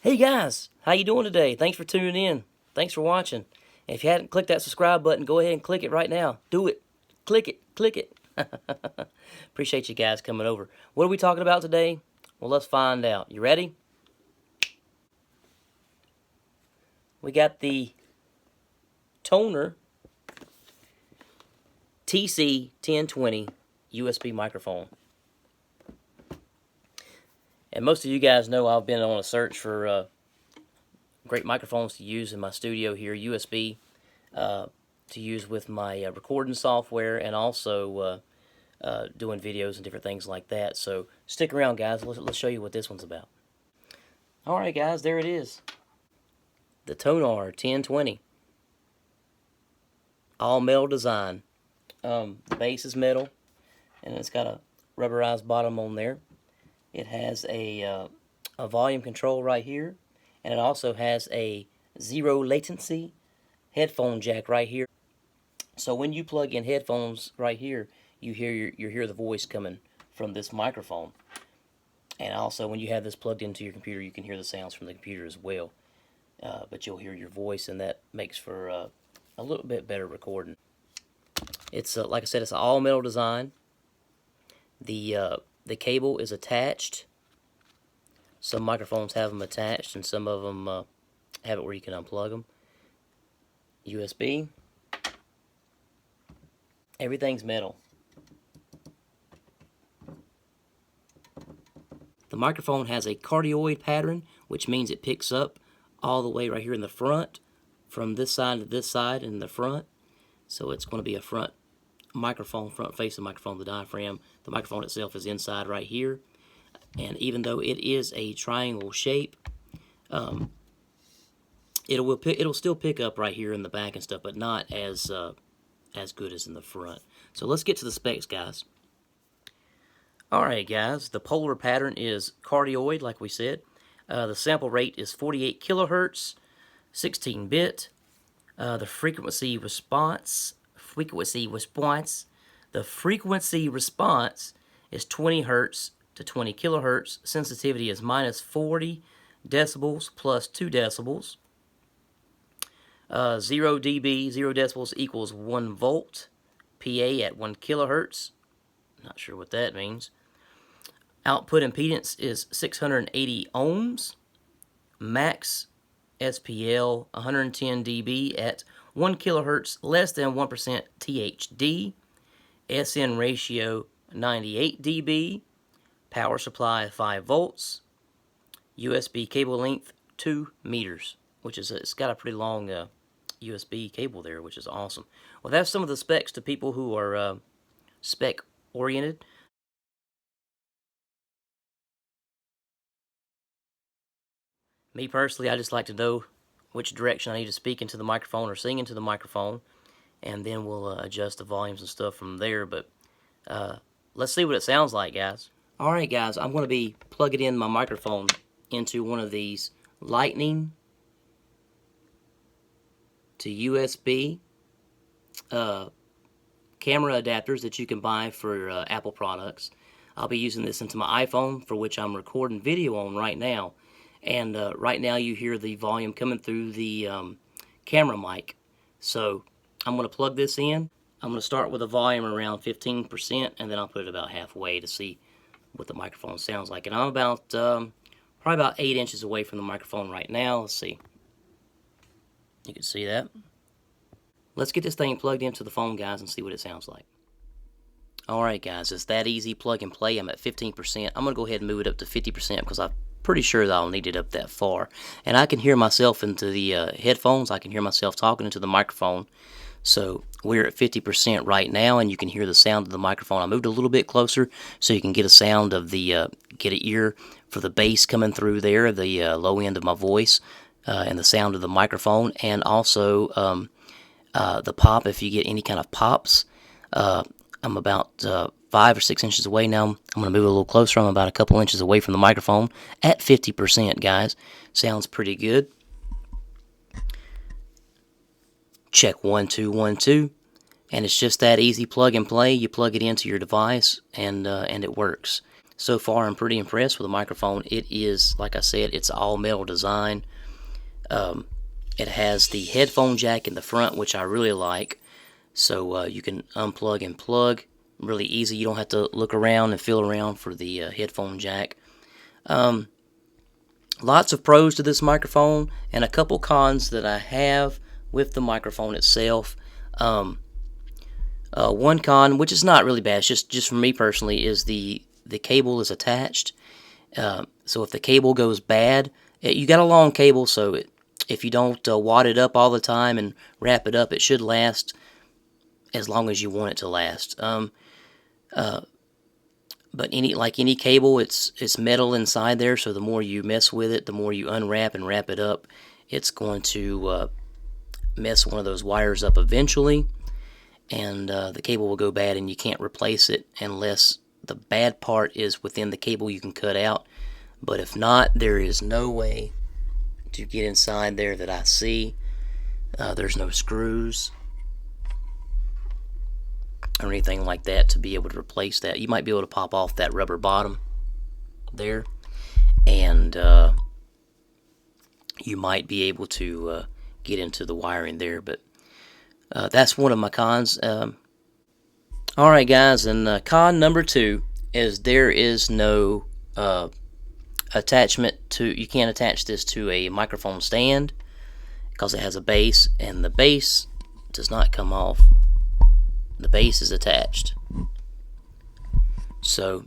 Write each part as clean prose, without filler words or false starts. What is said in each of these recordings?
Hey guys, how you doing today? Thanks for tuning in. Thanks for watching. And if you hadn't clicked that subscribe button, go ahead and click it right now. Do it. Click it. Click it. Appreciate you guys coming over. What are we talking about today? Well, let's find out. You ready? We got the Tonor TC-1020 USB microphone. And most of you guys know I've been on a search for great microphones to use in my studio here, USB, to use with my recording software, and also doing videos and different things like that. So stick around, guys. Let's show you what this one's about. Alright guys, there it is. The Tonor 1020. All metal design. The base is metal, and it's got a rubberized bottom on there. It has a volume control right here, and it also has a zero latency headphone jack right here. So when you plug in headphones right here, you hear the voice coming from this microphone. And also when you have this plugged into your computer, you can hear the sounds from the computer as well. But you'll hear your voice, and that makes for a little bit better recording. It's like I said, it's an all metal design. The cable is attached. Some microphones have them attached, and some of them have it where you can unplug them. USB. Everything's metal. The microphone has a cardioid pattern, which means it picks up all the way right here in the front, from this side to this side in the front. So it's going to be a front microphone, front face of the microphone, the diaphragm. The microphone itself is inside right here. And even though it is a triangle shape, it'll still pick up right here in the back and stuff, but not as good as in the front. So let's get to the specs, guys. Alright guys, the polar pattern is cardioid, like we said. The sample rate is 48 kilohertz, 16-bit. The frequency response is 20 hertz to 20 kilohertz. Sensitivity is minus 40 decibels plus 2 decibels. 0 dB, 0 decibels equals 1 volt. PA at 1 kilohertz. Not sure what that means. Output impedance is 680 ohms. Max SPL 110 dB at 1 kilohertz, less than 1% THD. SN ratio 98 dB. Power supply 5 volts. USB cable length 2 meters, which is it's got a pretty long USB cable there, which is awesome. Well, that's some of the specs to people who are spec oriented. Me personally, I just like to know which direction I need to speak into the microphone or sing into the microphone, and then we'll adjust the volumes and stuff from there. But let's see what it sounds like, guys. Alright guys, I'm going to be plugging in my microphone into one of these Lightning to USB camera adapters that you can buy for Apple products. I'll be using this into my iPhone, for which I'm recording video on right now. And right now you hear the volume coming through the camera mic. So I'm going to plug this in. I'm going to start with a volume around 15%, and then I'll put it about halfway to see what the microphone sounds like. And I'm about probably about 8 inches away from the microphone right now. Let's see. You can see that. Let's get this thing plugged into the phone, guys, and see what it sounds like. Alright guys, it's that easy, plug and play. I'm at 15%. I'm going to go ahead and move it up to 50% because I'm pretty sure that I'll need it up that far. And I can hear myself into the headphones. I can hear myself talking into the microphone. So we're at 50% right now, and you can hear the sound of the microphone. I moved a little bit closer so you can get a sound of the, get an ear for the bass coming through there, the low end of my voice, and the sound of the microphone, and also the pop, if you get any kind of pops. I'm about 5 or 6 inches away now. I'm going to move a little closer. I'm about a couple inches away from the microphone at 50%, guys. Sounds pretty good. Check 1 2 1 2, and it's just that easy, plug and play. You plug it into your device, and it works. So far, I'm pretty impressed with the microphone. It is, like I said, it's all metal design. It has the headphone jack in the front, which I really like. So you can unplug and plug really easy. You don't have to look around and feel around for the headphone jack. Lots of pros to this microphone, and a couple cons that I have with the microphone itself. One con, which is not really bad, it's just for me personally, is the cable is attached. So if the cable goes bad, you got a long cable, so if you don't wad it up all the time and wrap it up, it should last as long as you want it to last. But any cable, it's metal inside there, so the more you mess with it, the more you unwrap and wrap it up, it's going to mess one of those wires up eventually, and the cable will go bad, and you can't replace it unless the bad part is within the cable you can cut out. But if not, there is no way to get inside there that I see. There's no screws or anything like that to be able to replace that. You might be able to pop off that rubber bottom there, and you might be able to get into the wiring there, but that's one of my cons. Alright guys, and con number 2 is there is no attachment to, you can't attach this to a microphone stand because it has a base, and the base does not come off. The base is attached, so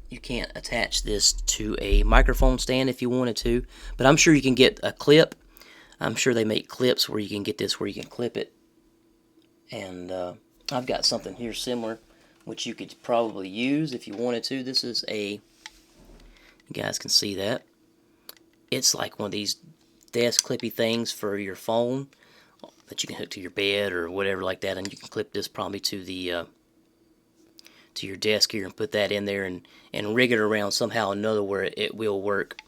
you can't attach this to a microphone stand if you wanted to, but I'm sure you can get a clip. I'm sure they make clips where you can get this where you can clip it, and I've got something here similar which you could probably use if you wanted to. This is a, you guys can see that, it's like one of these desk clippy things for your phone that you can hook to your bed or whatever like that, and you can clip this probably to the to your desk here and put that in there and rig it around somehow or another where it will work.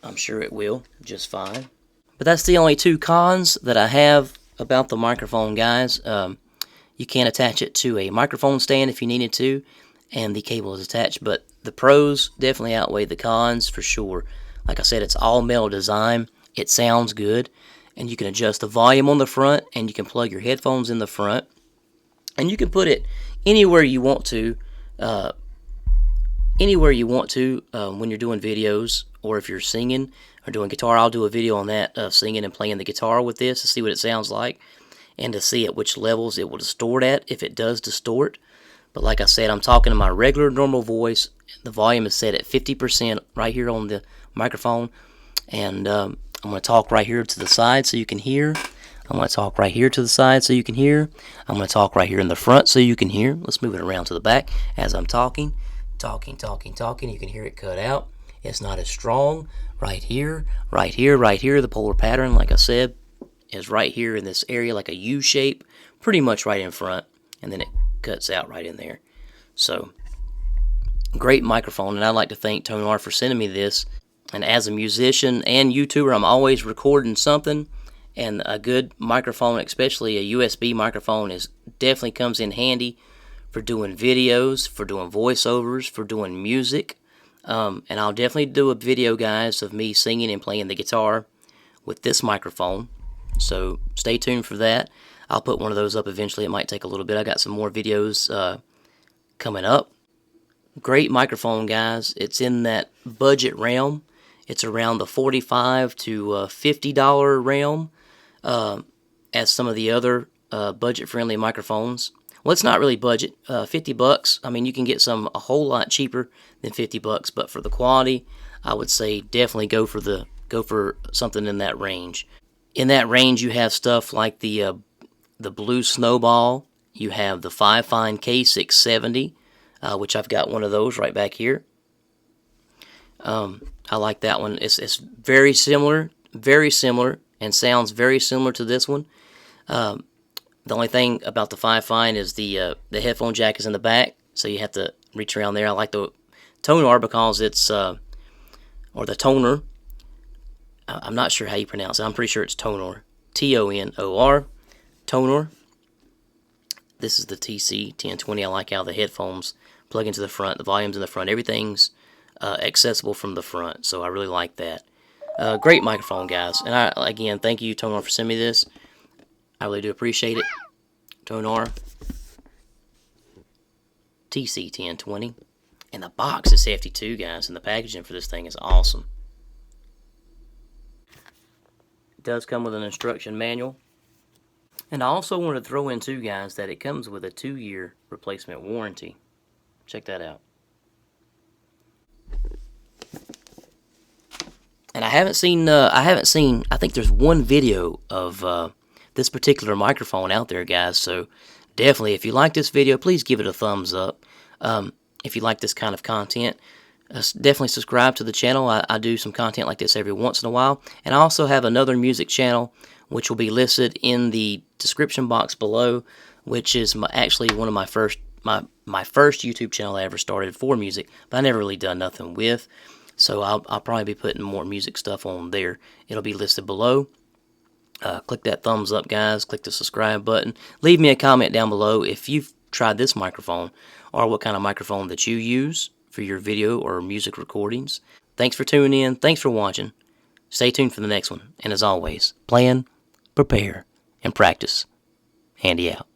I'm sure it will just fine. But that's the only 2 cons that I have about the microphone, guys. You can't attach it to a microphone stand if you needed to, and the cable is attached, but the pros definitely outweigh the cons for sure. Like I said, it's all metal design. It sounds good, and you can adjust the volume on the front, and you can plug your headphones in the front, and you can put it anywhere you want to, when you're doing videos, or if you're singing or doing guitar. I'll do a video on that, singing and playing the guitar with this to see what it sounds like, and to see at which levels it will distort at, if it does distort. But like I said, I'm talking in my regular normal voice. The volume is set at 50% right here on the microphone, and I'm going to talk right here to the side so you can hear. I'm going to talk right here to the side so you can hear. I'm going to talk right here in the front so you can hear. Let's move it around to the back as I'm talking. Talking. You can hear it cut out. It's not as strong. Right here. The polar pattern, like I said, is right here in this area, like a U shape, pretty much right in front, and then it cuts out right in there. So, great microphone, and I'd like to thank Tonor for sending me this. And as a musician and YouTuber, I'm always recording something, and a good microphone, especially a USB microphone, definitely comes in handy for doing videos, for doing voiceovers, for doing music. And I'll definitely do a video, guys, of me singing and playing the guitar with this microphone. So stay tuned for that. I'll put one of those up eventually. It might take a little bit. I got some more videos coming up. Great microphone, guys. It's in that budget realm. It's around the $45 to $50 realm, as some of the other budget-friendly microphones. Well, it's not really budget. $50. I mean, you can get some a whole lot cheaper than $50, but for the quality, I would say definitely go for something in that range. In that range, you have stuff like the Blue Snowball. You have the Fine K670, which I've got one of those right back here. I like that one. It's very similar, and sounds very similar to this one. The only thing about the Fine is the headphone jack is in the back, so you have to reach around there. I like the Tonor because it's, or the Tonor. I'm not sure how you pronounce it. I'm pretty sure it's Tonor. Tonor. Tonor. This is the TC-1020. I like how the headphones plug into the front, the volume's in the front, everything's accessible from the front, so I really like that. Great microphone, guys. And again, thank you, Tonor, for sending me this. I really do appreciate it. Tonor, TC-1020. And the box is hefty too, guys, and the packaging for this thing is awesome. It does come with an instruction manual. And I also want to throw in too, guys, that it comes with a 2-year replacement warranty. Check that out. And I think there's one video of this particular microphone out there, guys. So definitely, if you like this video, please give it a thumbs up. If you like this kind of content, definitely subscribe to the channel. I do some content like this every once in a while. And I also have another music channel, which will be listed in the description box below, which is actually one of my first YouTube channel I ever started for music, but I never really done nothing with. So I'll probably be putting more music stuff on there. It'll be listed below. Click that thumbs up, guys. Click the subscribe button. Leave me a comment down below if you've tried this microphone or what kind of microphone that you use for your video or music recordings. Thanks for tuning in. Thanks for watching. Stay tuned for the next one. And as always, plan, prepare, and practice. Handy out.